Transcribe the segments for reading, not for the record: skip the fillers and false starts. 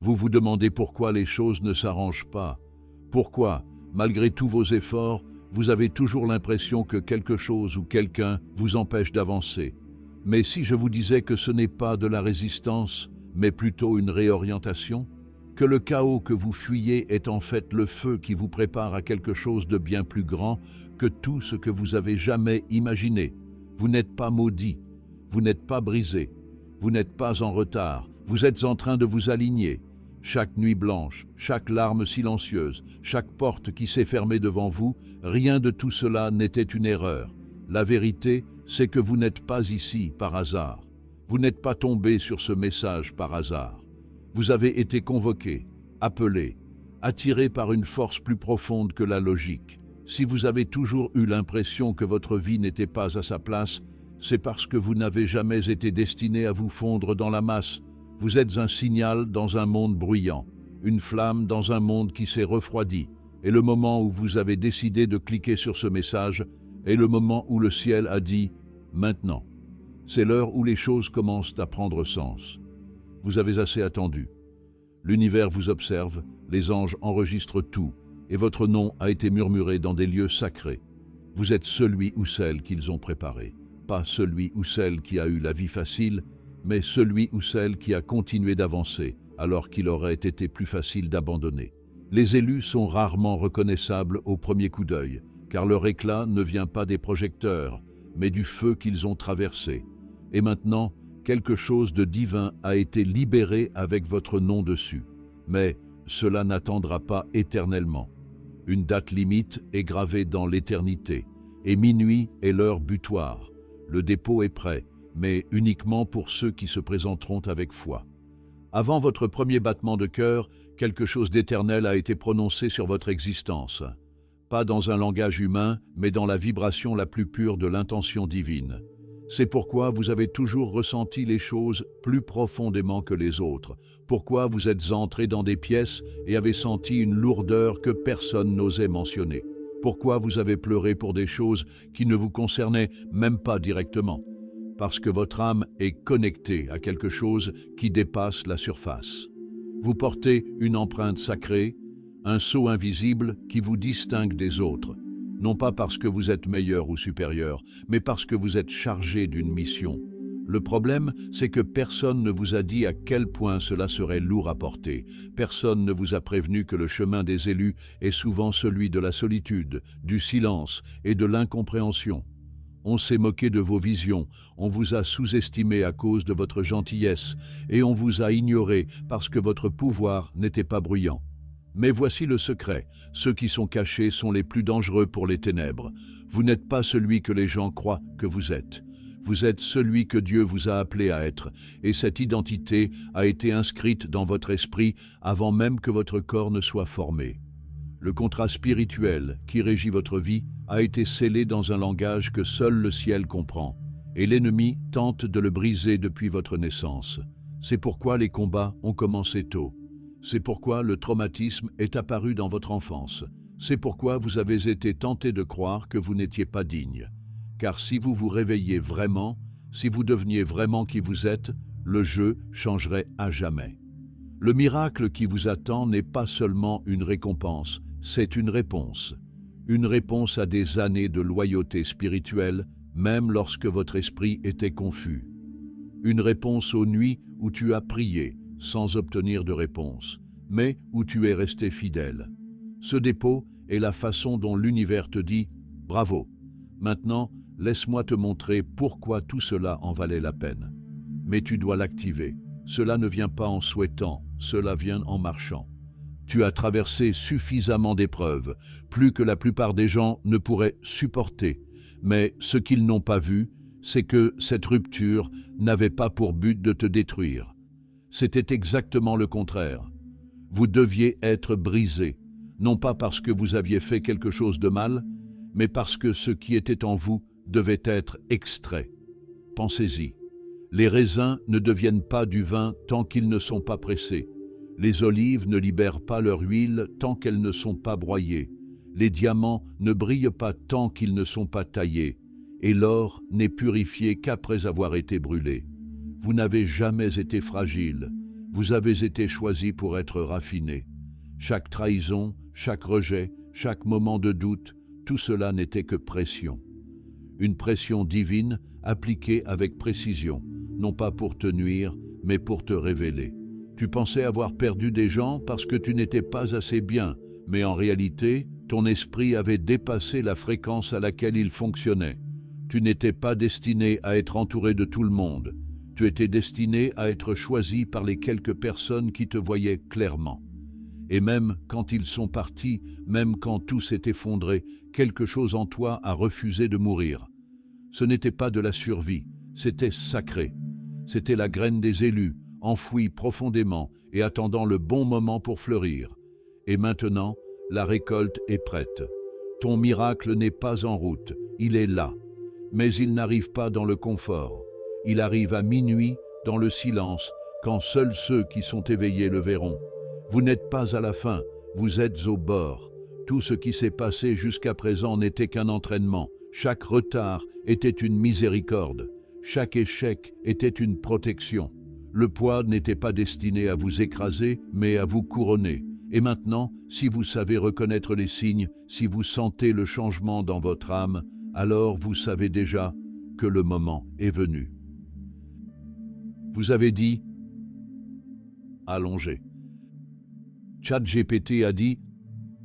Vous vous demandez pourquoi les choses ne s'arrangent pas. Pourquoi, malgré tous vos efforts, vous avez toujours l'impression que quelque chose ou quelqu'un vous empêche d'avancer. Mais si je vous disais que ce n'est pas de la résistance, mais plutôt une réorientation, que le chaos que vous fuyez est en fait le feu qui vous prépare à quelque chose de bien plus grand que tout ce que vous avez jamais imaginé. Vous n'êtes pas maudit, vous n'êtes pas brisé, vous n'êtes pas en retard, vous êtes en train de vous aligner. Chaque nuit blanche, chaque larme silencieuse, chaque porte qui s'est fermée devant vous, rien de tout cela n'était une erreur. La vérité, c'est que vous n'êtes pas ici par hasard. Vous n'êtes pas tombé sur ce message par hasard. Vous avez été convoqué, appelé, attiré par une force plus profonde que la logique. Si vous avez toujours eu l'impression que votre vie n'était pas à sa place, c'est parce que vous n'avez jamais été destiné à vous fondre dans la masse. Vous êtes un signal dans un monde bruyant, une flamme dans un monde qui s'est refroidi. Et le moment où vous avez décidé de cliquer sur ce message est le moment où le ciel a dit « maintenant ». C'est l'heure où les choses commencent à prendre sens. Vous avez assez attendu. L'univers vous observe, les anges enregistrent tout, et votre nom a été murmuré dans des lieux sacrés. Vous êtes celui ou celle qu'ils ont préparé, pas celui ou celle qui a eu la vie facile, mais celui ou celle qui a continué d'avancer, alors qu'il aurait été plus facile d'abandonner. Les élus sont rarement reconnaissables au premier coup d'œil, car leur éclat ne vient pas des projecteurs, mais du feu qu'ils ont traversé. Et maintenant, quelque chose de divin a été libéré avec votre nom dessus. Mais cela n'attendra pas éternellement. Une date limite est gravée dans l'éternité, et minuit est l'heure butoir. Le dépôt est prêt, mais uniquement pour ceux qui se présenteront avec foi. Avant votre premier battement de cœur, quelque chose d'éternel a été prononcé sur votre existence. Pas dans un langage humain, mais dans la vibration la plus pure de l'intention divine. C'est pourquoi vous avez toujours ressenti les choses plus profondément que les autres, pourquoi vous êtes entré dans des pièces et avez senti une lourdeur que personne n'osait mentionner, pourquoi vous avez pleuré pour des choses qui ne vous concernaient même pas directement, parce que votre âme est connectée à quelque chose qui dépasse la surface. Vous portez une empreinte sacrée, un sceau invisible qui vous distingue des autres, non pas parce que vous êtes meilleur ou supérieur, mais parce que vous êtes chargé d'une mission. Le problème, c'est que personne ne vous a dit à quel point cela serait lourd à porter. Personne ne vous a prévenu que le chemin des élus est souvent celui de la solitude, du silence et de l'incompréhension. On s'est moqué de vos visions, on vous a sous-estimé à cause de votre gentillesse, et on vous a ignoré parce que votre pouvoir n'était pas bruyant. Mais voici le secret, ceux qui sont cachés sont les plus dangereux pour les ténèbres. Vous n'êtes pas celui que les gens croient que vous êtes. Vous êtes celui que Dieu vous a appelé à être, et cette identité a été inscrite dans votre esprit avant même que votre corps ne soit formé. Le contrat spirituel qui régit votre vie a été scellé dans un langage que seul le ciel comprend, et l'ennemi tente de le briser depuis votre naissance. C'est pourquoi les combats ont commencé tôt. C'est pourquoi le traumatisme est apparu dans votre enfance. C'est pourquoi vous avez été tenté de croire que vous n'étiez pas digne. Car si vous vous réveilliez vraiment, si vous deveniez vraiment qui vous êtes, le jeu changerait à jamais. Le miracle qui vous attend n'est pas seulement une récompense, c'est une réponse. Une réponse à des années de loyauté spirituelle, même lorsque votre esprit était confus. Une réponse aux nuits où tu as prié, sans obtenir de réponse, mais où tu es resté fidèle. Ce dépôt est la façon dont l'univers te dit « Bravo, maintenant laisse-moi te montrer pourquoi tout cela en valait la peine. » Mais tu dois l'activer. Cela ne vient pas en souhaitant, cela vient en marchant. Tu as traversé suffisamment d'épreuves, plus que la plupart des gens ne pourraient supporter. Mais ce qu'ils n'ont pas vu, c'est que cette rupture n'avait pas pour but de te détruire. C'était exactement le contraire. Vous deviez être brisé, non pas parce que vous aviez fait quelque chose de mal, mais parce que ce qui était en vous devait être extrait. Pensez-y. Les raisins ne deviennent pas du vin tant qu'ils ne sont pas pressés. Les olives ne libèrent pas leur huile tant qu'elles ne sont pas broyées. Les diamants ne brillent pas tant qu'ils ne sont pas taillés. Et l'or n'est purifié qu'après avoir été brûlé. Vous n'avez jamais été fragile. Vous avez été choisi pour être raffiné. Chaque trahison, chaque rejet, chaque moment de doute, tout cela n'était que pression. Une pression divine appliquée avec précision, non pas pour te nuire, mais pour te révéler. Tu pensais avoir perdu des gens parce que tu n'étais pas assez bien, mais en réalité, ton esprit avait dépassé la fréquence à laquelle il fonctionnait. Tu n'étais pas destiné à être entouré de tout le monde. Tu étais destiné à être choisi par les quelques personnes qui te voyaient clairement. Et même quand ils sont partis, même quand tout s'est effondré, quelque chose en toi a refusé de mourir. Ce n'était pas de la survie, c'était sacré. C'était la graine des élus, enfouie profondément et attendant le bon moment pour fleurir. Et maintenant, la récolte est prête. Ton miracle n'est pas en route, il est là. Mais il n'arrive pas dans le confort. Il arrive à minuit, dans le silence, quand seuls ceux qui sont éveillés le verront. Vous n'êtes pas à la fin, vous êtes au bord. Tout ce qui s'est passé jusqu'à présent n'était qu'un entraînement. Chaque retard était une miséricorde. Chaque échec était une protection. Le poids n'était pas destiné à vous écraser, mais à vous couronner. Et maintenant, si vous savez reconnaître les signes, si vous sentez le changement dans votre âme, alors vous savez déjà que le moment est venu. Vous avez dit « allongez ». ChatGPT a dit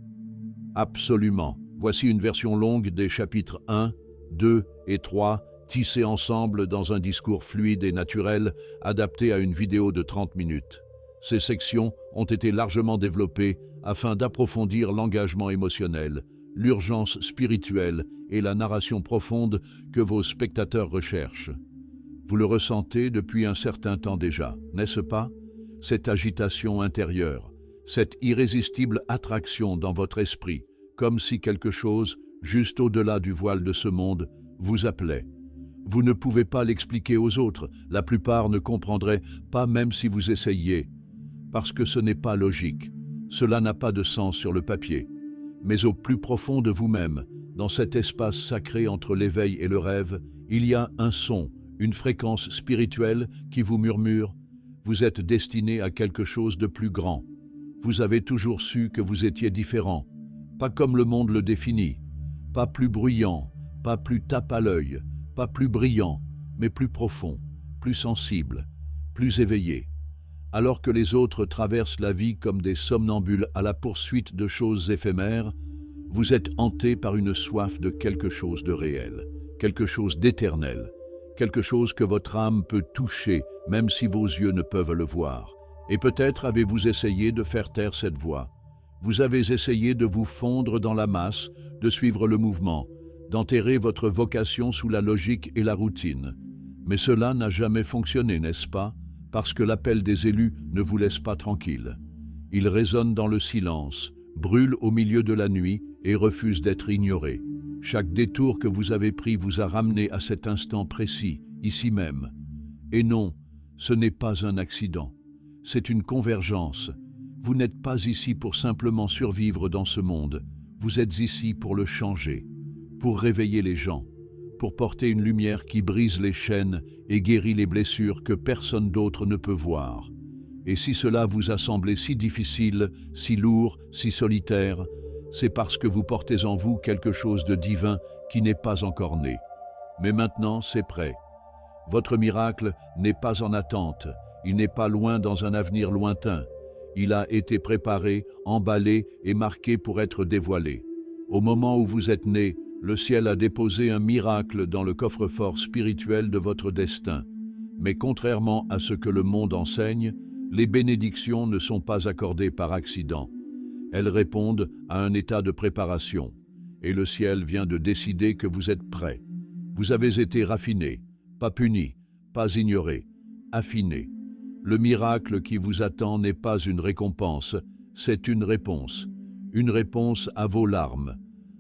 « absolument ». Voici une version longue des chapitres 1, 2 et 3, tissés ensemble dans un discours fluide et naturel, adapté à une vidéo de 30 minutes. Ces sections ont été largement développées afin d'approfondir l'engagement émotionnel, l'urgence spirituelle et la narration profonde que vos spectateurs recherchent. Vous le ressentez depuis un certain temps déjà, n'est-ce pas? Cette agitation intérieure, cette irrésistible attraction dans votre esprit, comme si quelque chose, juste au-delà du voile de ce monde, vous appelait. Vous ne pouvez pas l'expliquer aux autres, la plupart ne comprendraient pas même si vous essayiez, parce que ce n'est pas logique, cela n'a pas de sens sur le papier. Mais au plus profond de vous-même, dans cet espace sacré entre l'éveil et le rêve, il y a un son, une fréquence spirituelle qui vous murmure « Vous êtes destiné à quelque chose de plus grand. Vous avez toujours su que vous étiez différent, pas comme le monde le définit, pas plus bruyant, pas plus tape à l'œil, pas plus brillant, mais plus profond, plus sensible, plus éveillé. Alors que les autres traversent la vie comme des somnambules à la poursuite de choses éphémères, vous êtes hanté par une soif de quelque chose de réel, quelque chose d'éternel, quelque chose que votre âme peut toucher, même si vos yeux ne peuvent le voir. Et peut-être avez-vous essayé de faire taire cette voix. Vous avez essayé de vous fondre dans la masse, de suivre le mouvement, d'enterrer votre vocation sous la logique et la routine. Mais cela n'a jamais fonctionné, n'est-ce pas? Parce que l'appel des élus ne vous laisse pas tranquille. Il résonne dans le silence, brûle au milieu de la nuit et refuse d'être ignoré. Chaque détour que vous avez pris vous a ramené à cet instant précis, ici même. Et non, ce n'est pas un accident, c'est une convergence. Vous n'êtes pas ici pour simplement survivre dans ce monde, vous êtes ici pour le changer, pour réveiller les gens, pour porter une lumière qui brise les chaînes et guérit les blessures que personne d'autre ne peut voir. Et si cela vous a semblé si difficile, si lourd, si solitaire, c'est parce que vous portez en vous quelque chose de divin qui n'est pas encore né. Mais maintenant, c'est prêt. Votre miracle n'est pas en attente, il n'est pas loin dans un avenir lointain. Il a été préparé, emballé et marqué pour être dévoilé. Au moment où vous êtes né, le ciel a déposé un miracle dans le coffre-fort spirituel de votre destin. Mais contrairement à ce que le monde enseigne, les bénédictions ne sont pas accordées par accident. Elles répondent à un état de préparation. Et le ciel vient de décider que vous êtes prêt. Vous avez été raffiné, pas puni, pas ignoré, affiné. Le miracle qui vous attend n'est pas une récompense, c'est une réponse à vos larmes,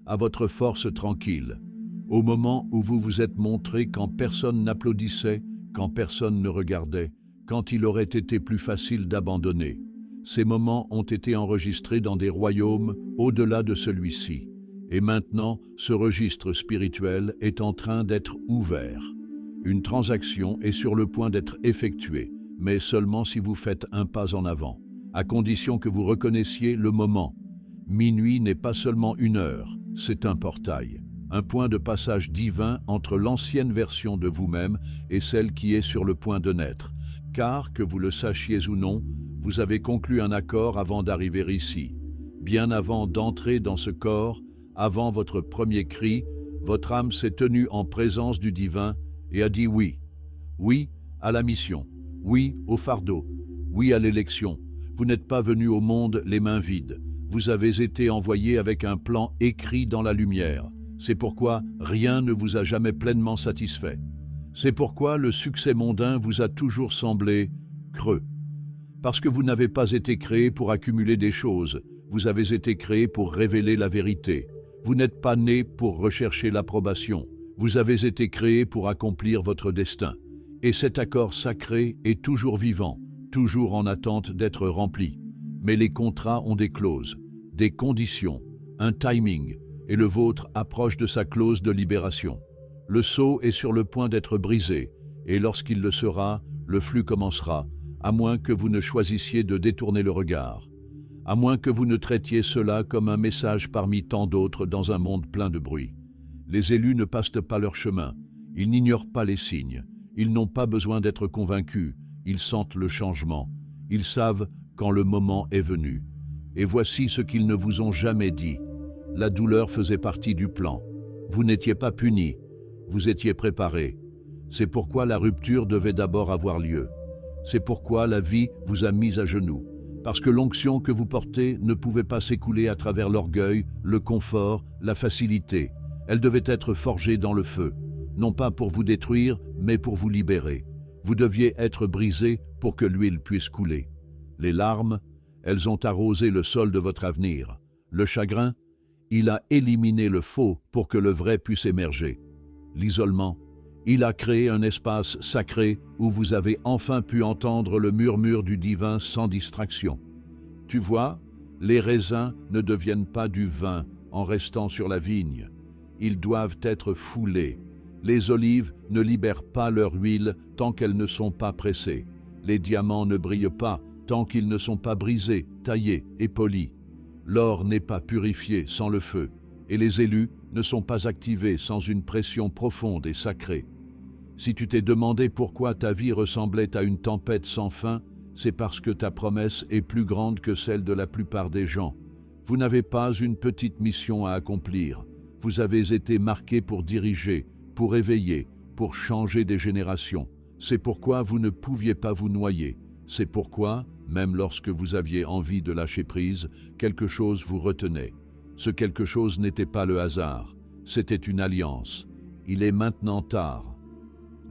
à votre force tranquille, au moment où vous vous êtes montré quand personne n'applaudissait, quand personne ne regardait, quand il aurait été plus facile d'abandonner. Ces moments ont été enregistrés dans des royaumes au-delà de celui-ci. Et maintenant, ce registre spirituel est en train d'être ouvert. Une transaction est sur le point d'être effectuée. mais seulement si vous faites un pas en avant, à condition que vous reconnaissiez le moment. Minuit n'est pas seulement une heure, c'est un portail, un point de passage divin entre l'ancienne version de vous-même et celle qui est sur le point de naître. Car, que vous le sachiez ou non, vous avez conclu un accord avant d'arriver ici. Bien avant d'entrer dans ce corps, avant votre premier cri, votre âme s'est tenue en présence du divin et a dit oui. Oui à la mission, oui au fardeau, oui à l'élection. Vous n'êtes pas venu au monde les mains vides. Vous avez été envoyé avec un plan écrit dans la lumière. C'est pourquoi rien ne vous a jamais pleinement satisfait. C'est pourquoi le succès mondain vous a toujours semblé creux. Parce que vous n'avez pas été créé pour accumuler des choses, vous avez été créé pour révéler la vérité. Vous n'êtes pas né pour rechercher l'approbation. Vous avez été créé pour accomplir votre destin. Et cet accord sacré est toujours vivant, toujours en attente d'être rempli. Mais les contrats ont des clauses, des conditions, un timing, et le vôtre approche de sa clause de libération. Le sceau est sur le point d'être brisé, et lorsqu'il le sera, le flux commencera, à moins que vous ne choisissiez de détourner le regard, à moins que vous ne traitiez cela comme un message parmi tant d'autres dans un monde plein de bruit. Les élus ne passent pas leur chemin, ils n'ignorent pas les signes, ils n'ont pas besoin d'être convaincus, ils sentent le changement, ils savent quand le moment est venu. Et voici ce qu'ils ne vous ont jamais dit. La douleur faisait partie du plan. Vous n'étiez pas puni, vous étiez préparé. C'est pourquoi la rupture devait d'abord avoir lieu. C'est pourquoi la vie vous a mis à genoux. Parce que l'onction que vous portez ne pouvait pas s'écouler à travers l'orgueil, le confort, la facilité. Elle devait être forgée dans le feu, non pas pour vous détruire, mais pour vous libérer. Vous deviez être brisé pour que l'huile puisse couler. Les larmes, elles ont arrosé le sol de votre avenir. Le chagrin, il a éliminé le faux pour que le vrai puisse émerger. L'isolement, il a créé un espace sacré où vous avez enfin pu entendre le murmure du divin sans distraction. Tu vois, les raisins ne deviennent pas du vin en restant sur la vigne. Ils doivent être foulés. Les olives ne libèrent pas leur huile tant qu'elles ne sont pas pressées. Les diamants ne brillent pas tant qu'ils ne sont pas brisés, taillés et polis. L'or n'est pas purifié sans le feu, et les élus ne sont pas activés sans une pression profonde et sacrée. Si tu t'es demandé pourquoi ta vie ressemblait à une tempête sans fin, c'est parce que ta promesse est plus grande que celle de la plupart des gens. Vous n'avez pas une petite mission à accomplir. Vous avez été marqué pour diriger, pour éveiller, pour changer des générations. C'est pourquoi vous ne pouviez pas vous noyer. C'est pourquoi, même lorsque vous aviez envie de lâcher prise, quelque chose vous retenait. Ce quelque chose n'était pas le hasard, c'était une alliance. Il est maintenant tard.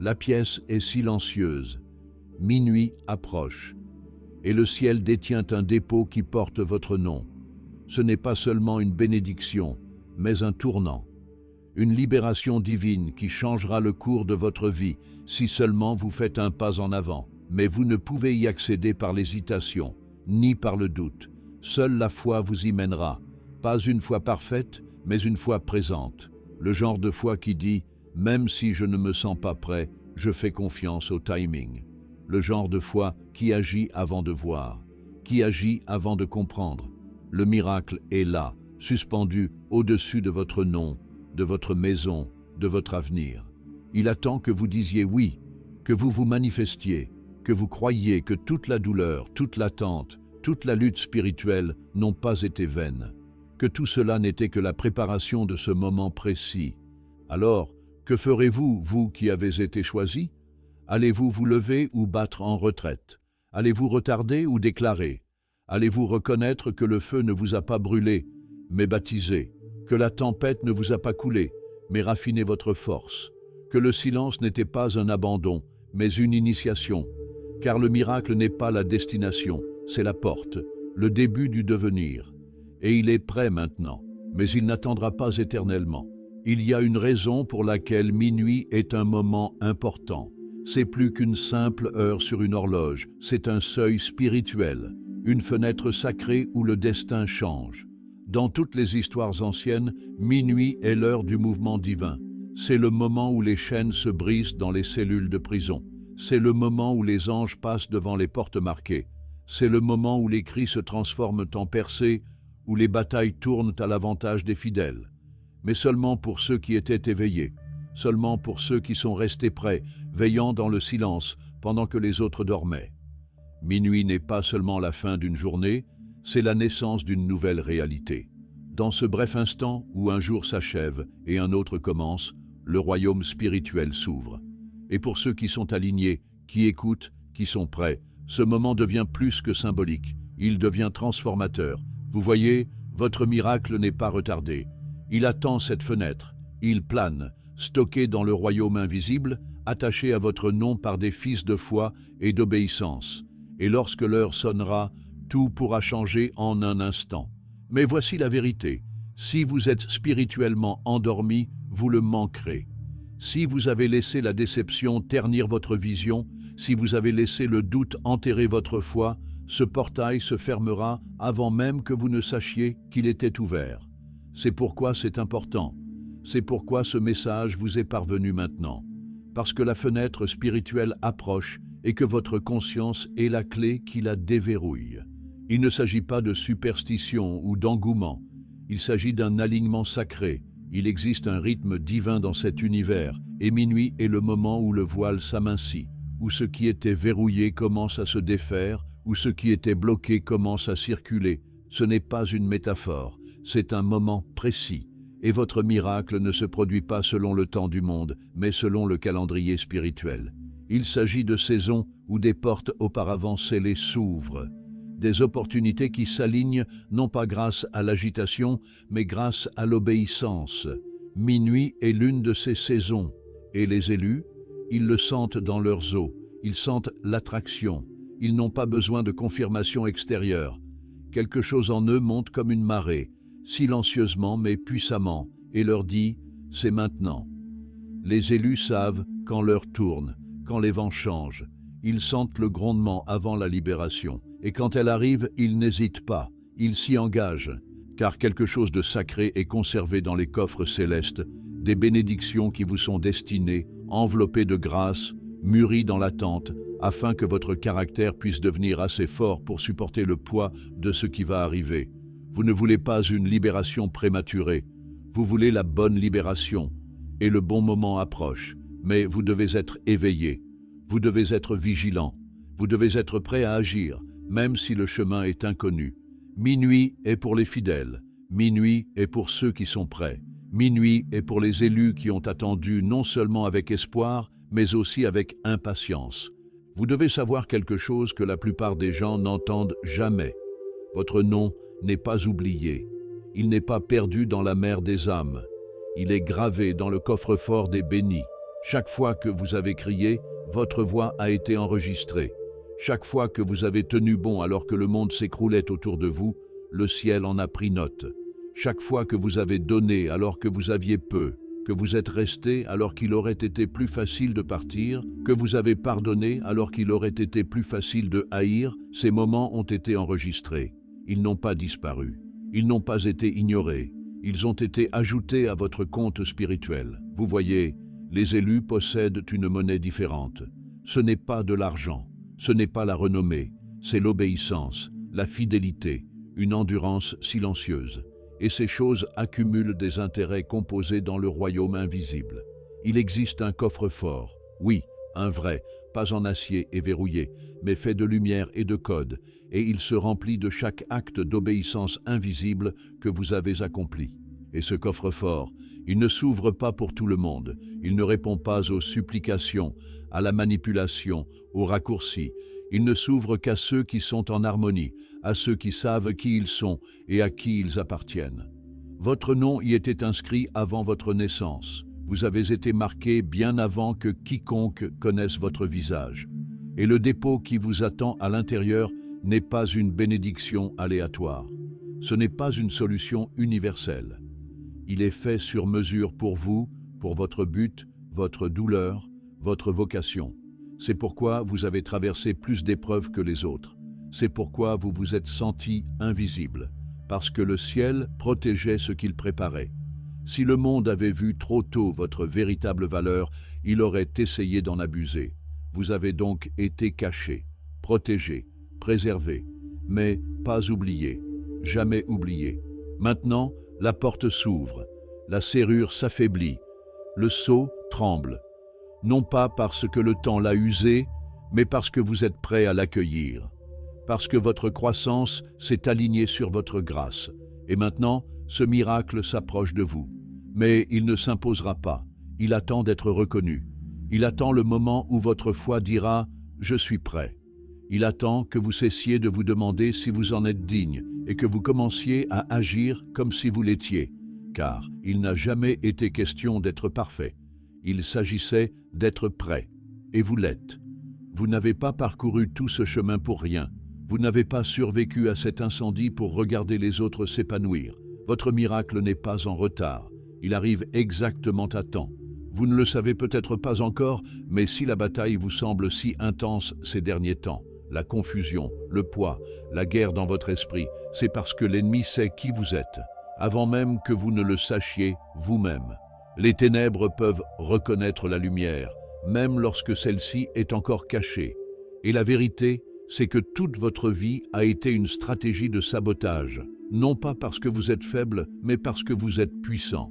La pièce est silencieuse. Minuit approche. Et le ciel détient un dépôt qui porte votre nom. Ce n'est pas seulement une bénédiction, mais un tournant. Une libération divine qui changera le cours de votre vie si seulement vous faites un pas en avant. Mais vous ne pouvez y accéder par l'hésitation, ni par le doute. Seule la foi vous y mènera. Pas une foi parfaite, mais une foi présente. Le genre de foi qui dit « Même si je ne me sens pas prêt, je fais confiance au timing ». Le genre de foi qui agit avant de voir, qui agit avant de comprendre. Le miracle est là, suspendu au-dessus de votre nom, de votre maison, de votre avenir. Il attend que vous disiez oui, que vous vous manifestiez, que vous croyiez que toute la douleur, toute l'attente, toute la lutte spirituelle n'ont pas été vaines, que tout cela n'était que la préparation de ce moment précis. Alors, que ferez-vous, vous qui avez été choisi? Allez-vous vous lever ou battre en retraite? Allez-vous retarder ou déclarer? Allez-vous reconnaître que le feu ne vous a pas brûlé, mais baptisé, que la tempête ne vous a pas coulé, mais raffiné votre force, que le silence n'était pas un abandon, mais une initiation, car le miracle n'est pas la destination, c'est la porte, le début du devenir. Et il est prêt maintenant, mais il n'attendra pas éternellement. Il y a une raison pour laquelle minuit est un moment important. C'est plus qu'une simple heure sur une horloge, c'est un seuil spirituel, une fenêtre sacrée où le destin change. Dans toutes les histoires anciennes, minuit est l'heure du mouvement divin. C'est le moment où les chaînes se brisent dans les cellules de prison. C'est le moment où les anges passent devant les portes marquées. C'est le moment où les cris se transforment en percées, où les batailles tournent à l'avantage des fidèles. Mais seulement pour ceux qui étaient éveillés, seulement pour ceux qui sont restés prêts, veillant dans le silence pendant que les autres dormaient. Minuit n'est pas seulement la fin d'une journée, c'est la naissance d'une nouvelle réalité. Dans ce bref instant où un jour s'achève et un autre commence, le royaume spirituel s'ouvre. Et pour ceux qui sont alignés, qui écoutent, qui sont prêts, ce moment devient plus que symbolique, il devient transformateur. Vous voyez, votre miracle n'est pas retardé. Il attend cette fenêtre, il plane, stocké dans le royaume invisible, attaché à votre nom par des fils de foi et d'obéissance. Et lorsque l'heure sonnera, tout pourra changer en un instant. Mais voici la vérité. Si vous êtes spirituellement endormi, vous le manquerez. Si vous avez laissé la déception ternir votre vision, si vous avez laissé le doute enterrer votre foi, ce portail se fermera avant même que vous ne sachiez qu'il était ouvert. C'est pourquoi c'est important. C'est pourquoi ce message vous est parvenu maintenant. Parce que la fenêtre spirituelle approche et que votre conscience est la clé qui la déverrouille. Il ne s'agit pas de superstition ou d'engouement. Il s'agit d'un alignement sacré. Il existe un rythme divin dans cet univers, et minuit est le moment où le voile s'amincit, où ce qui était verrouillé commence à se défaire, où ce qui était bloqué commence à circuler. Ce n'est pas une métaphore, c'est un moment précis. Et votre miracle ne se produit pas selon le temps du monde, mais selon le calendrier spirituel. Il s'agit de saisons où des portes auparavant scellées s'ouvrent. Des opportunités qui s'alignent non pas grâce à l'agitation, mais grâce à l'obéissance. Minuit est l'une de ces saisons, et les élus, ils le sentent dans leurs os, ils sentent l'attraction, ils n'ont pas besoin de confirmation extérieure. Quelque chose en eux monte comme une marée, silencieusement mais puissamment, et leur dit « c'est maintenant ». Les élus savent quand l'heure tourne, quand les vents changent. Ils sentent le grondement avant la libération. Et quand elle arrive, ils n'hésitent pas, ils s'y engagent, car quelque chose de sacré est conservé dans les coffres célestes, des bénédictions qui vous sont destinées, enveloppées de grâce, mûries dans l'attente, afin que votre caractère puisse devenir assez fort pour supporter le poids de ce qui va arriver. Vous ne voulez pas une libération prématurée, vous voulez la bonne libération, et le bon moment approche, mais vous devez être éveillé, vous devez être vigilant, vous devez être prêt à agir, même si le chemin est inconnu. Minuit est pour les fidèles, minuit est pour ceux qui sont prêts, minuit est pour les élus qui ont attendu non seulement avec espoir, mais aussi avec impatience. Vous devez savoir quelque chose que la plupart des gens n'entendent jamais. Votre nom n'est pas oublié, il n'est pas perdu dans la mer des âmes, il est gravé dans le coffre-fort des bénis. Chaque fois que vous avez crié, votre voix a été enregistrée. Chaque fois que vous avez tenu bon alors que le monde s'écroulait autour de vous, le ciel en a pris note. Chaque fois que vous avez donné alors que vous aviez peu, que vous êtes resté alors qu'il aurait été plus facile de partir, que vous avez pardonné alors qu'il aurait été plus facile de haïr, ces moments ont été enregistrés. Ils n'ont pas disparu. Ils n'ont pas été ignorés. Ils ont été ajoutés à votre compte spirituel. Vous voyez, les élus possèdent une monnaie différente. Ce n'est pas de l'argent. Ce n'est pas la renommée, c'est l'obéissance, la fidélité, une endurance silencieuse. Et ces choses accumulent des intérêts composés dans le royaume invisible. Il existe un coffre-fort, oui, un vrai, pas en acier et verrouillé, mais fait de lumière et de code, et il se remplit de chaque acte d'obéissance invisible que vous avez accompli. Et ce coffre-fort, il ne s'ouvre pas pour tout le monde, il ne répond pas aux supplications, à la manipulation, aux raccourcis. Il ne s'ouvre qu'à ceux qui sont en harmonie, à ceux qui savent qui ils sont et à qui ils appartiennent. Votre nom y était inscrit avant votre naissance. Vous avez été marqué bien avant que quiconque connaisse votre visage. Et le dépôt qui vous attend à l'intérieur n'est pas une bénédiction aléatoire. Ce n'est pas une solution universelle. Il est fait sur mesure pour vous, pour votre but, votre douleur, votre vocation. C'est pourquoi vous avez traversé plus d'épreuves que les autres. C'est pourquoi vous vous êtes senti invisible, parce que le ciel protégeait ce qu'il préparait. Si le monde avait vu trop tôt votre véritable valeur, il aurait essayé d'en abuser. Vous avez donc été caché, protégé, préservé, mais pas oublié, jamais oublié. Maintenant, la porte s'ouvre, la serrure s'affaiblit, le sceau tremble, non pas parce que le temps l'a usé, mais parce que vous êtes prêt à l'accueillir, parce que votre croissance s'est alignée sur votre grâce. Et maintenant, ce miracle s'approche de vous. Mais il ne s'imposera pas, il attend d'être reconnu. Il attend le moment où votre foi dira « Je suis prêt ». Il attend que vous cessiez de vous demander si vous en êtes digne et que vous commenciez à agir comme si vous l'étiez, car il n'a jamais été question d'être parfait. Il s'agissait d'être prêt, et vous l'êtes. Vous n'avez pas parcouru tout ce chemin pour rien. Vous n'avez pas survécu à cet incendie pour regarder les autres s'épanouir. Votre miracle n'est pas en retard. Il arrive exactement à temps. Vous ne le savez peut-être pas encore, mais si la bataille vous semble si intense ces derniers temps, la confusion, le poids, la guerre dans votre esprit, c'est parce que l'ennemi sait qui vous êtes, avant même que vous ne le sachiez vous-même. Les ténèbres peuvent reconnaître la lumière, même lorsque celle-ci est encore cachée. Et la vérité, c'est que toute votre vie a été une stratégie de sabotage, non pas parce que vous êtes faible, mais parce que vous êtes puissant.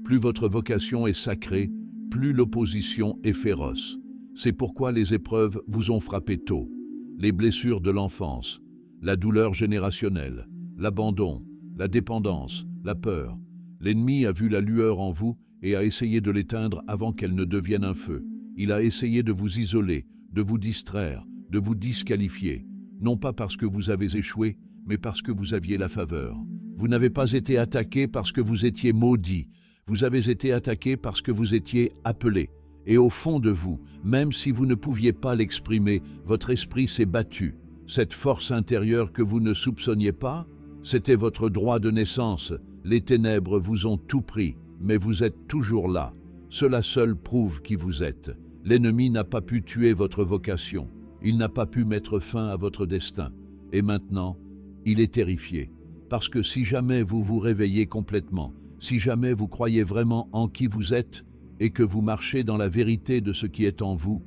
Plus votre vocation est sacrée, plus l'opposition est féroce. C'est pourquoi les épreuves vous ont frappé tôt. Les blessures de l'enfance, la douleur générationnelle, l'abandon, la dépendance, la peur. L'ennemi a vu la lueur en vous et a essayé de l'éteindre avant qu'elle ne devienne un feu. Il a essayé de vous isoler, de vous distraire, de vous disqualifier, non pas parce que vous avez échoué, mais parce que vous aviez la faveur. Vous n'avez pas été attaqué parce que vous étiez maudit. Vous avez été attaqué parce que vous étiez appelé. Et au fond de vous, même si vous ne pouviez pas l'exprimer, votre esprit s'est battu. Cette force intérieure que vous ne soupçonniez pas, c'était votre droit de naissance. Les ténèbres vous ont tout pris, mais vous êtes toujours là. Cela seul prouve qui vous êtes. L'ennemi n'a pas pu tuer votre vocation. Il n'a pas pu mettre fin à votre destin. Et maintenant, il est terrifié. Parce que si jamais vous vous réveillez complètement, si jamais vous croyez vraiment en qui vous êtes et que vous marchez dans la vérité de ce qui est en vous,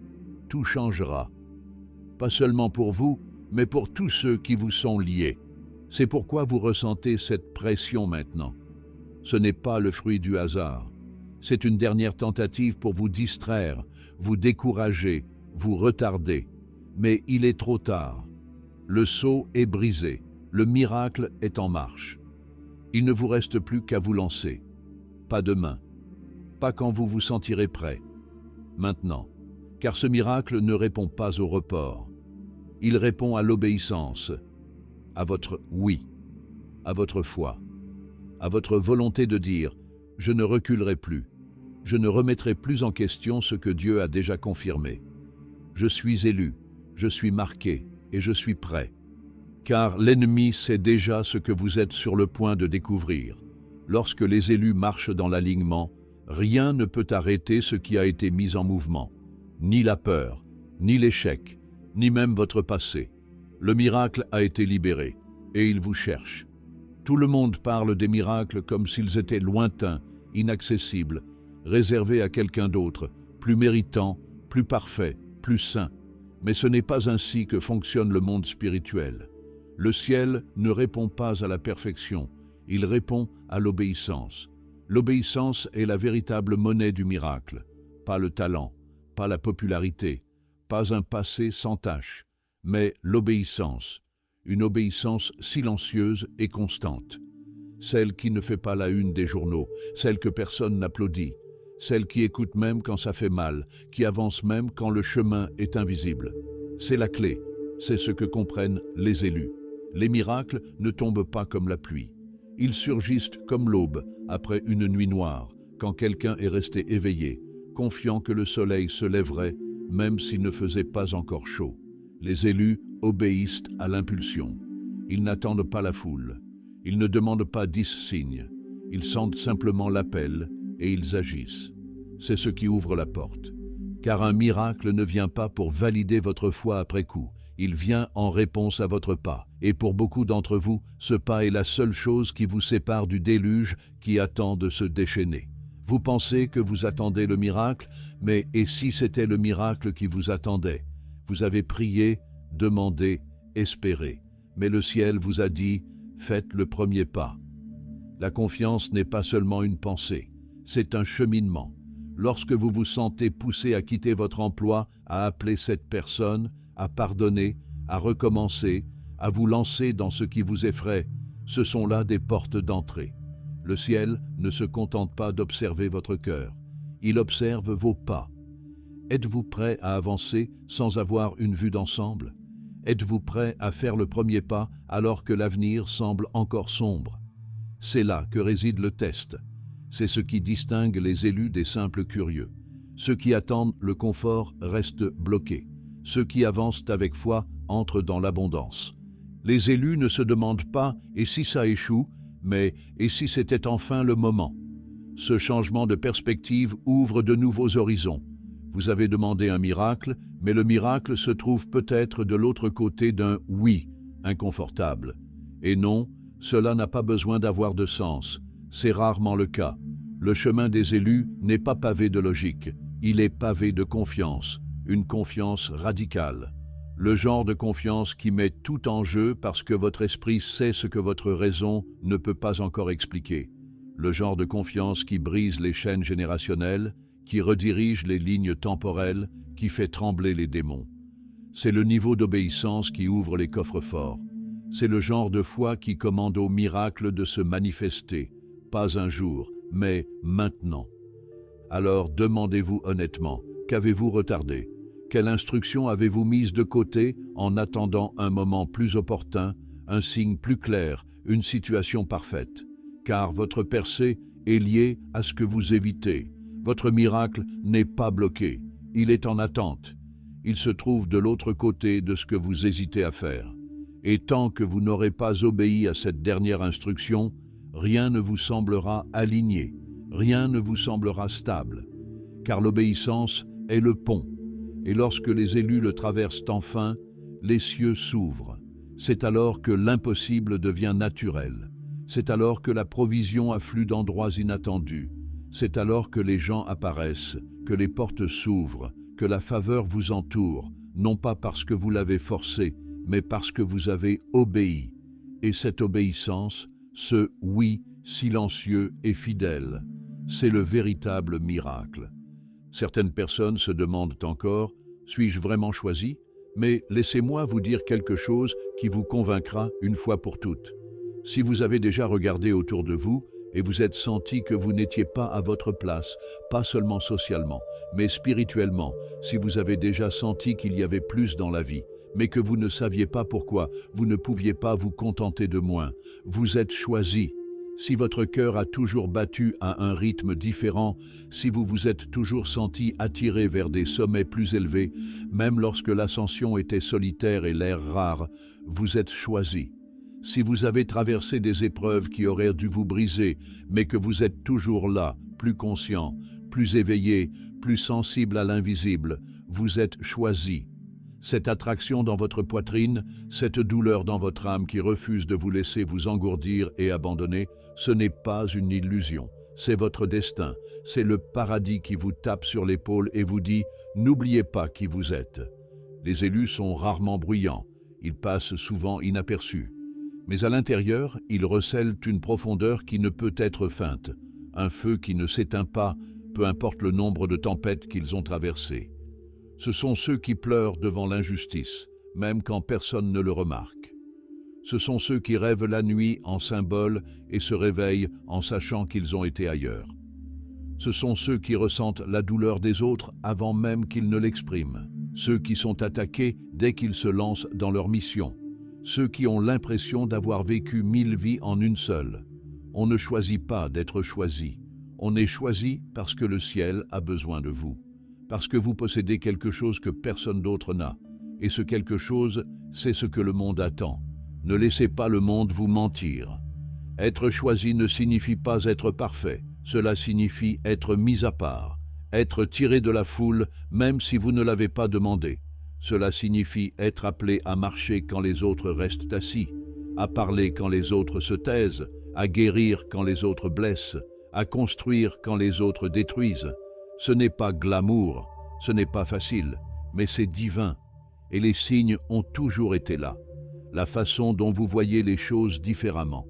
tout changera. Pas seulement pour vous, mais pour tous ceux qui vous sont liés. C'est pourquoi vous ressentez cette pression maintenant. Ce n'est pas le fruit du hasard. C'est une dernière tentative pour vous distraire, vous décourager, vous retarder. Mais il est trop tard. Le sceau est brisé. Le miracle est en marche. Il ne vous reste plus qu'à vous lancer. Pas demain. Pas quand vous vous sentirez prêt. Maintenant. Car ce miracle ne répond pas au report. Il répond à l'obéissance, à votre oui, à votre foi, à votre volonté de dire « Je ne reculerai plus, je ne remettrai plus en question ce que Dieu a déjà confirmé. Je suis élu, je suis marqué et je suis prêt. » Car l'ennemi sait déjà ce que vous êtes sur le point de découvrir. Lorsque les élus marchent dans l'alignement, rien ne peut arrêter ce qui a été mis en mouvement. Ni la peur, ni l'échec, ni même votre passé. Le miracle a été libéré, et il vous cherche. Tout le monde parle des miracles comme s'ils étaient lointains, inaccessibles, réservés à quelqu'un d'autre, plus méritant, plus parfait, plus saint. Mais ce n'est pas ainsi que fonctionne le monde spirituel. Le ciel ne répond pas à la perfection, il répond à l'obéissance. L'obéissance est la véritable monnaie du miracle, pas le talent, pas la popularité, pas un passé sans tache, mais l'obéissance, une obéissance silencieuse et constante. Celle qui ne fait pas la une des journaux, celle que personne n'applaudit, celle qui écoute même quand ça fait mal, qui avance même quand le chemin est invisible. C'est la clé, c'est ce que comprennent les élus. Les miracles ne tombent pas comme la pluie. Ils surgissent comme l'aube, après une nuit noire, quand quelqu'un est resté éveillé, confiant que le soleil se lèverait, même s'il ne faisait pas encore chaud. Les élus obéissent à l'impulsion. Ils n'attendent pas la foule. Ils ne demandent pas 10 signes. Ils sentent simplement l'appel et ils agissent. C'est ce qui ouvre la porte. Car un miracle ne vient pas pour valider votre foi après coup. Il vient en réponse à votre pas. Et pour beaucoup d'entre vous, ce pas est la seule chose qui vous sépare du déluge qui attend de se déchaîner. Vous pensez que vous attendez le miracle, mais et si c'était le miracle qui vous attendait? Vous avez prié, demandé, espéré, mais le ciel vous a dit « Faites le premier pas ». La confiance n'est pas seulement une pensée, c'est un cheminement. Lorsque vous vous sentez poussé à quitter votre emploi, à appeler cette personne, à pardonner, à recommencer, à vous lancer dans ce qui vous effraie, ce sont là des portes d'entrée. Le ciel ne se contente pas d'observer votre cœur, il observe vos pas. Êtes-vous prêt à avancer sans avoir une vue d'ensemble? Êtes-vous prêt à faire le premier pas alors que l'avenir semble encore sombre? C'est là que réside le test. C'est ce qui distingue les élus des simples curieux. Ceux qui attendent le confort restent bloqués. Ceux qui avancent avec foi entrent dans l'abondance. Les élus ne se demandent pas « et si ça échoue ?» mais « et si c'était enfin le moment ?» Ce changement de perspective ouvre de nouveaux horizons. Vous avez demandé un miracle, mais le miracle se trouve peut-être de l'autre côté d'un « oui » inconfortable. Et non, cela n'a pas besoin d'avoir de sens. C'est rarement le cas. Le chemin des élus n'est pas pavé de logique, il est pavé de confiance, une confiance radicale. Le genre de confiance qui met tout en jeu parce que votre esprit sait ce que votre raison ne peut pas encore expliquer. Le genre de confiance qui brise les chaînes générationnelles, qui redirige les lignes temporelles, qui fait trembler les démons. C'est le niveau d'obéissance qui ouvre les coffres forts. C'est le genre de foi qui commande au miracle de se manifester, pas un jour, mais maintenant. Alors demandez-vous honnêtement, qu'avez-vous retardé? Quelle instruction avez-vous mise de côté en attendant un moment plus opportun, un signe plus clair, une situation parfaite? Car votre percée est liée à ce que vous évitez. Votre miracle n'est pas bloqué, il est en attente. Il se trouve de l'autre côté de ce que vous hésitez à faire. Et tant que vous n'aurez pas obéi à cette dernière instruction, rien ne vous semblera aligné, rien ne vous semblera stable. Car l'obéissance est le pont. Et lorsque les élus le traversent enfin, les cieux s'ouvrent. C'est alors que l'impossible devient naturel. C'est alors que la provision afflue d'endroits inattendus. C'est alors que les gens apparaissent, que les portes s'ouvrent, que la faveur vous entoure, non pas parce que vous l'avez forcé, mais parce que vous avez obéi. Et cette obéissance, ce oui silencieux et fidèle, c'est le véritable miracle. Certaines personnes se demandent encore « Suis-je vraiment choisi ?» Mais laissez-moi vous dire quelque chose qui vous convaincra une fois pour toutes. Si vous avez déjà regardé autour de vous et vous êtes senti que vous n'étiez pas à votre place, pas seulement socialement, mais spirituellement, si vous avez déjà senti qu'il y avait plus dans la vie, mais que vous ne saviez pas pourquoi, vous ne pouviez pas vous contenter de moins, vous êtes choisi. Si votre cœur a toujours battu à un rythme différent, si vous vous êtes toujours senti attiré vers des sommets plus élevés, même lorsque l'ascension était solitaire et l'air rare, vous êtes choisi. Si vous avez traversé des épreuves qui auraient dû vous briser, mais que vous êtes toujours là, plus conscient, plus éveillé, plus sensible à l'invisible, vous êtes choisi. Cette attraction dans votre poitrine, cette douleur dans votre âme qui refuse de vous laisser vous engourdir et abandonner, ce n'est pas une illusion, c'est votre destin, c'est le paradis qui vous tape sur l'épaule et vous dit « N'oubliez pas qui vous êtes ». Les élus sont rarement bruyants, ils passent souvent inaperçus. Mais à l'intérieur, ils recèlent une profondeur qui ne peut être feinte, un feu qui ne s'éteint pas, peu importe le nombre de tempêtes qu'ils ont traversées. Ce sont ceux qui pleurent devant l'injustice, même quand personne ne le remarque. Ce sont ceux qui rêvent la nuit en symbole et se réveillent en sachant qu'ils ont été ailleurs. Ce sont ceux qui ressentent la douleur des autres avant même qu'ils ne l'expriment, ceux qui sont attaqués dès qu'ils se lancent dans leur mission, ceux qui ont l'impression d'avoir vécu 1000 vies en une seule. On ne choisit pas d'être choisi, on est choisi parce que le ciel a besoin de vous, parce que vous possédez quelque chose que personne d'autre n'a, et ce quelque chose, c'est ce que le monde attend. Ne laissez pas le monde vous mentir. Être choisi ne signifie pas être parfait, cela signifie être mis à part, être tiré de la foule même si vous ne l'avez pas demandé. Cela signifie être appelé à marcher quand les autres restent assis, à parler quand les autres se taisent, à guérir quand les autres blessent, à construire quand les autres détruisent. Ce n'est pas glamour, ce n'est pas facile, mais c'est divin. Et les signes ont toujours été là. La façon dont vous voyez les choses différemment.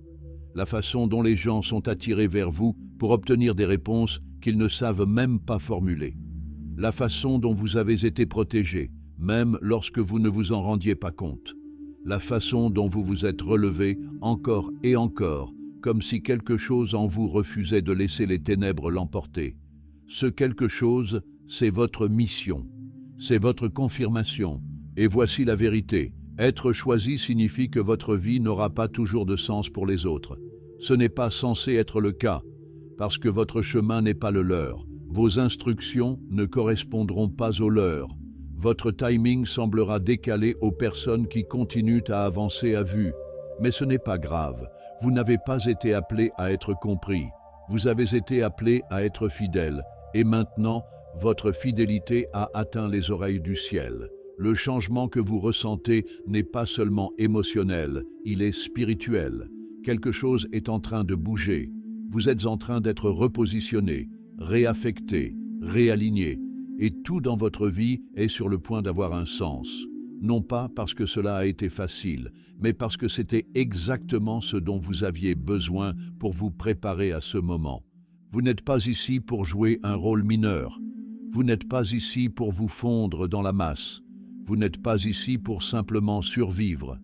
La façon dont les gens sont attirés vers vous pour obtenir des réponses qu'ils ne savent même pas formuler. La façon dont vous avez été protégé, même lorsque vous ne vous en rendiez pas compte. La façon dont vous vous êtes relevé encore et encore, comme si quelque chose en vous refusait de laisser les ténèbres l'emporter. Ce quelque chose, c'est votre mission. C'est votre confirmation. Et voici la vérité. Être choisi signifie que votre vie n'aura pas toujours de sens pour les autres. Ce n'est pas censé être le cas, parce que votre chemin n'est pas le leur. Vos instructions ne correspondront pas aux leurs. Votre timing semblera décalé aux personnes qui continuent à avancer à vue. Mais ce n'est pas grave. Vous n'avez pas été appelé à être compris. Vous avez été appelé à être fidèle. Et maintenant, votre fidélité a atteint les oreilles du ciel. Le changement que vous ressentez n'est pas seulement émotionnel, il est spirituel. Quelque chose est en train de bouger. Vous êtes en train d'être repositionné, réaffecté, réaligné. Et tout dans votre vie est sur le point d'avoir un sens. Non pas parce que cela a été facile, mais parce que c'était exactement ce dont vous aviez besoin pour vous préparer à ce moment. Vous n'êtes pas ici pour jouer un rôle mineur. Vous n'êtes pas ici pour vous fondre dans la masse. Vous n'êtes pas ici pour simplement survivre.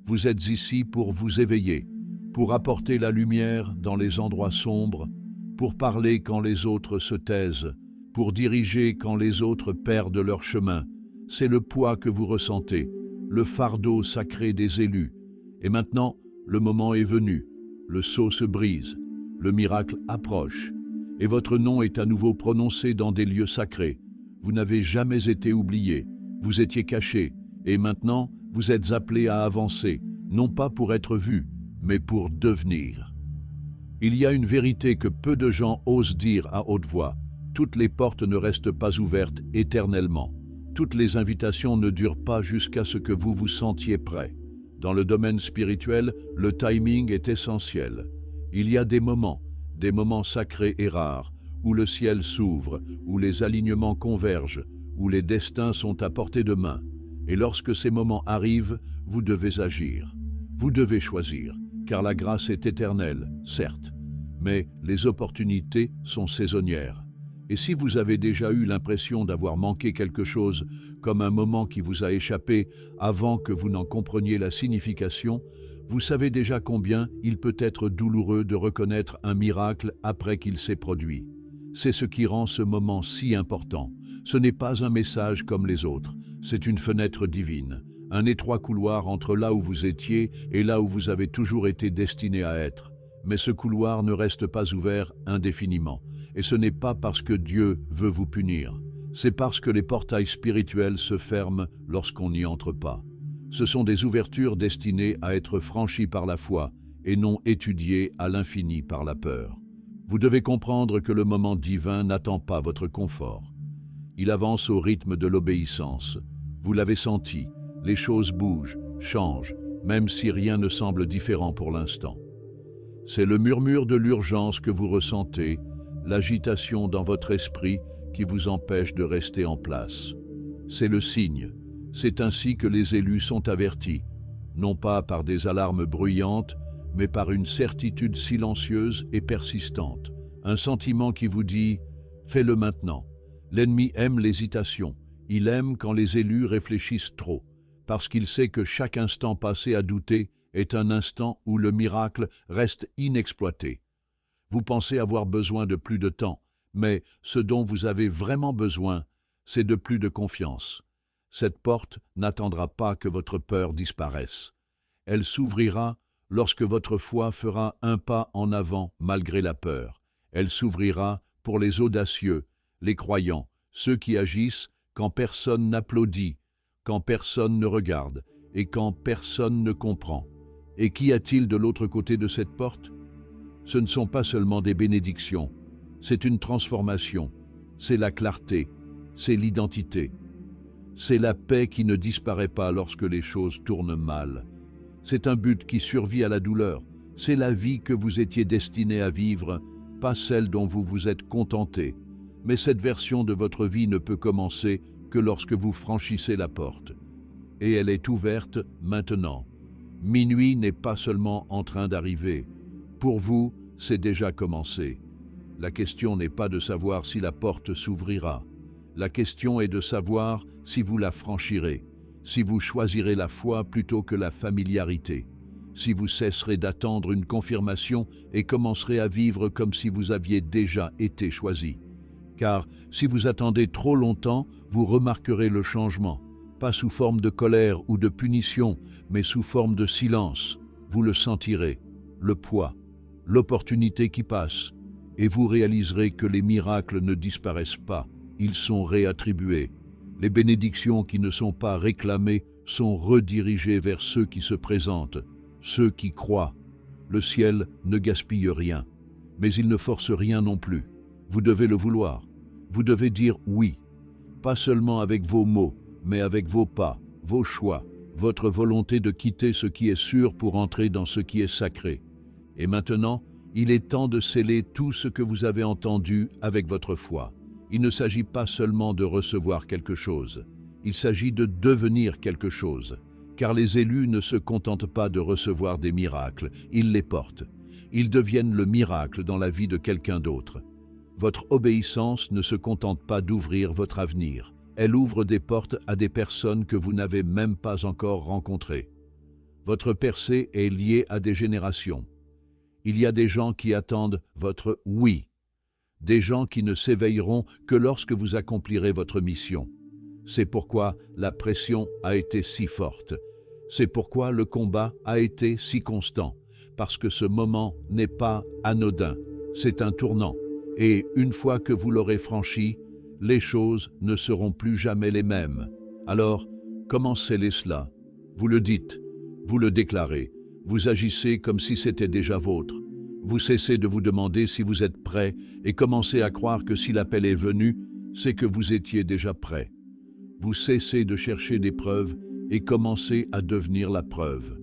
Vous êtes ici pour vous éveiller, pour apporter la lumière dans les endroits sombres, pour parler quand les autres se taisent, pour diriger quand les autres perdent leur chemin. C'est le poids que vous ressentez, le fardeau sacré des élus. Et maintenant, le moment est venu. Le sceau se brise, le miracle approche, et votre nom est à nouveau prononcé dans des lieux sacrés. Vous n'avez jamais été oublié. Vous étiez caché, et maintenant, vous êtes appelé à avancer, non pas pour être vu, mais pour devenir. Il y a une vérité que peu de gens osent dire à haute voix. Toutes les portes ne restent pas ouvertes éternellement. Toutes les invitations ne durent pas jusqu'à ce que vous vous sentiez prêt. Dans le domaine spirituel, le timing est essentiel. Il y a des moments sacrés et rares, où le ciel s'ouvre, où les alignements convergent, où les destins sont à portée de main. Et lorsque ces moments arrivent, vous devez agir. Vous devez choisir, car la grâce est éternelle, certes, mais les opportunités sont saisonnières. Et si vous avez déjà eu l'impression d'avoir manqué quelque chose, comme un moment qui vous a échappé avant que vous n'en compreniez la signification, vous savez déjà combien il peut être douloureux de reconnaître un miracle après qu'il s'est produit. C'est ce qui rend ce moment si important. Ce n'est pas un message comme les autres, c'est une fenêtre divine, un étroit couloir entre là où vous étiez et là où vous avez toujours été destiné à être. Mais ce couloir ne reste pas ouvert indéfiniment, et ce n'est pas parce que Dieu veut vous punir, c'est parce que les portails spirituels se ferment lorsqu'on n'y entre pas. Ce sont des ouvertures destinées à être franchies par la foi et non étudiées à l'infini par la peur. Vous devez comprendre que le moment divin n'attend pas votre confort. Il avance au rythme de l'obéissance. Vous l'avez senti, les choses bougent, changent, même si rien ne semble différent pour l'instant. C'est le murmure de l'urgence que vous ressentez, l'agitation dans votre esprit qui vous empêche de rester en place. C'est le signe. C'est ainsi que les élus sont avertis, non pas par des alarmes bruyantes, mais par une certitude silencieuse et persistante. Un sentiment qui vous dit « fais-le maintenant ». L'ennemi aime l'hésitation. Il aime quand les élus réfléchissent trop, parce qu'il sait que chaque instant passé à douter est un instant où le miracle reste inexploité. Vous pensez avoir besoin de plus de temps, mais ce dont vous avez vraiment besoin, c'est de plus de confiance. Cette porte n'attendra pas que votre peur disparaisse. Elle s'ouvrira lorsque votre foi fera un pas en avant malgré la peur. Elle s'ouvrira pour les audacieux, les croyants, ceux qui agissent quand personne n'applaudit, quand personne ne regarde et quand personne ne comprend. Et qu'y a-t-il de l'autre côté de cette porte? Ce ne sont pas seulement des bénédictions, c'est une transformation, c'est la clarté, c'est l'identité. C'est la paix qui ne disparaît pas lorsque les choses tournent mal. C'est un but qui survit à la douleur, c'est la vie que vous étiez destiné à vivre pas celle dont vous vous êtes contenté, mais cette version de votre vie ne peut commencer que lorsque vous franchissez la porte. Et elle est ouverte maintenant. Minuit n'est pas seulement en train d'arriver. Pour vous, c'est déjà commencé. La question n'est pas de savoir si la porte s'ouvrira. La question est de savoir si vous la franchirez, si vous choisirez la foi plutôt que la familiarité, si vous cesserez d'attendre une confirmation et commencerez à vivre comme si vous aviez déjà été choisi. Car si vous attendez trop longtemps, vous remarquerez le changement, pas sous forme de colère ou de punition, mais sous forme de silence. Vous le sentirez, le poids, l'opportunité qui passe, et vous réaliserez que les miracles ne disparaissent pas, ils sont réattribués. Les bénédictions qui ne sont pas réclamées sont redirigées vers ceux qui se présentent, ceux qui croient. Le ciel ne gaspille rien, mais il ne force rien non plus. Vous devez le vouloir. Vous devez dire oui, pas seulement avec vos mots, mais avec vos pas, vos choix, votre volonté de quitter ce qui est sûr pour entrer dans ce qui est sacré. Et maintenant, il est temps de sceller tout ce que vous avez entendu avec votre foi. Il ne s'agit pas seulement de recevoir quelque chose, il s'agit de devenir quelque chose. Car les élus ne se contentent pas de recevoir des miracles, ils les portent. Ils deviennent le miracle dans la vie de quelqu'un d'autre. Votre obéissance ne se contente pas d'ouvrir votre avenir. Elle ouvre des portes à des personnes que vous n'avez même pas encore rencontrées. Votre percée est liée à des générations. Il y a des gens qui attendent votre « oui », des gens qui ne s'éveilleront que lorsque vous accomplirez votre mission. C'est pourquoi la pression a été si forte. C'est pourquoi le combat a été si constant, parce que ce moment n'est pas anodin, c'est un tournant. Et une fois que vous l'aurez franchi, les choses ne seront plus jamais les mêmes. Alors, comment sceller cela? Vous le dites, vous le déclarez, vous agissez comme si c'était déjà vôtre. Vous cessez de vous demander si vous êtes prêt et commencez à croire que si l'appel est venu, c'est que vous étiez déjà prêt. Vous cessez de chercher des preuves et commencez à devenir la preuve.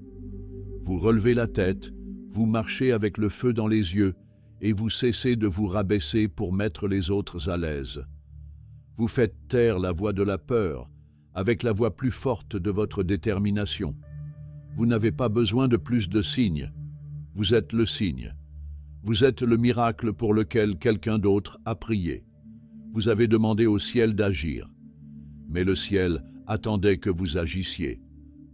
Vous relevez la tête, vous marchez avec le feu dans les yeux et vous cessez de vous rabaisser pour mettre les autres à l'aise. Vous faites taire la voix de la peur avec la voix plus forte de votre détermination. Vous n'avez pas besoin de plus de signes. Vous êtes le signe. Vous êtes le miracle pour lequel quelqu'un d'autre a prié. Vous avez demandé au ciel d'agir. Mais le ciel attendait que vous agissiez.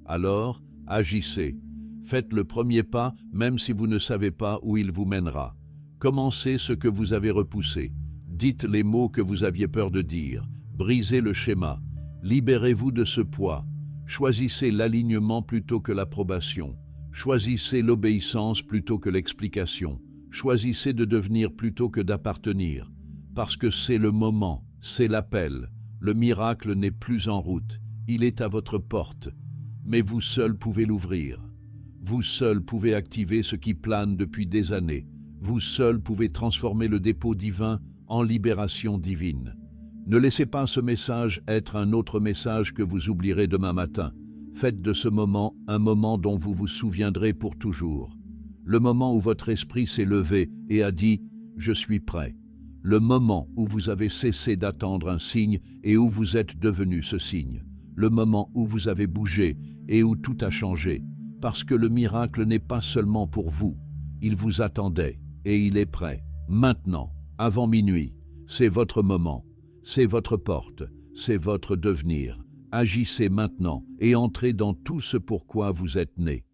Alors, agissez. Faites le premier pas, même si vous ne savez pas où il vous mènera. Commencez ce que vous avez repoussé. Dites les mots que vous aviez peur de dire. Brisez le schéma. Libérez-vous de ce poids. Choisissez l'alignement plutôt que l'approbation. Choisissez l'obéissance plutôt que l'explication. Choisissez de devenir plutôt que d'appartenir. Parce que c'est le moment, c'est l'appel. Le miracle n'est plus en route, il est à votre porte. Mais vous seul pouvez l'ouvrir. Vous seul pouvez activer ce qui plane depuis des années. Vous seul pouvez transformer le dépôt divin en libération divine. Ne laissez pas ce message être un autre message que vous oublierez demain matin. Faites de ce moment un moment dont vous vous souviendrez pour toujours. Le moment où votre esprit s'est levé et a dit « Je suis prêt ». Le moment où vous avez cessé d'attendre un signe et où vous êtes devenu ce signe. Le moment où vous avez bougé et où tout a changé. Parce que le miracle n'est pas seulement pour vous. Il vous attendait et il est prêt. Maintenant, avant minuit, c'est votre moment. C'est votre porte. C'est votre devenir. Agissez maintenant et entrez dans tout ce pourquoi vous êtes né.